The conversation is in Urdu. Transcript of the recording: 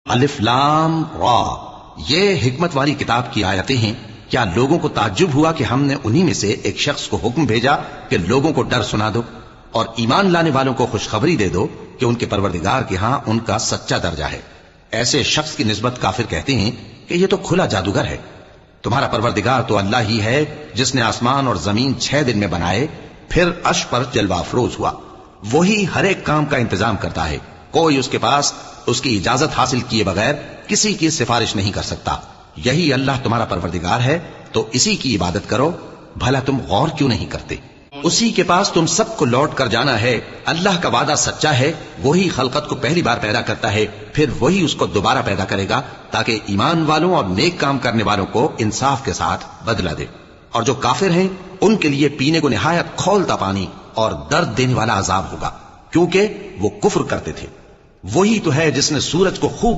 الف لام را، یہ حکمت والی کتاب کی آیتیں ہیں۔ کیا لوگوں کو تعجب ہوا کہ ہم نے انہی میں سے ایک شخص کو حکم بھیجا کہ لوگوں کو ڈر سنا دو اور ایمان لانے والوں کو خوشخبری دے دو کہ ان کے پروردگار کے ہاں ان کا سچا درجہ ہے۔ ایسے شخص کی نسبت کافر کہتے ہیں کہ یہ تو کھلا جادوگر ہے۔ تمہارا پروردگار تو اللہ ہی ہے جس نے آسمان اور زمین 6 دن میں بنائے، پھر عرش پر جلوہ افروز ہوا۔ وہی ہر ایک کام کا انتظام کرتا ہے، کوئی اس کے پاس اس کی اجازت حاصل کیے بغیر کسی کی سفارش نہیں کر سکتا۔ یہی اللہ تمہارا پروردگار ہے، تو اسی کی عبادت کرو۔ بھلا تم غور کیوں نہیں کرتے؟ اسی کے پاس تم سب کو لوٹ کر جانا ہے۔ اللہ کا وعدہ سچا ہے، وہی خلقت کو پہلی بار پیدا کرتا ہے، پھر وہی اس کو دوبارہ پیدا کرے گا تاکہ ایمان والوں اور نیک کام کرنے والوں کو انصاف کے ساتھ بدلہ دے۔ اور جو کافر ہیں ان کے لیے پینے کو نہایت کھولتا پانی اور درد دینے والا عذاب ہوگا، کیونکہ وہ کفر کرتے تھے۔ وہی تو ہے جس نے سورج کو خوب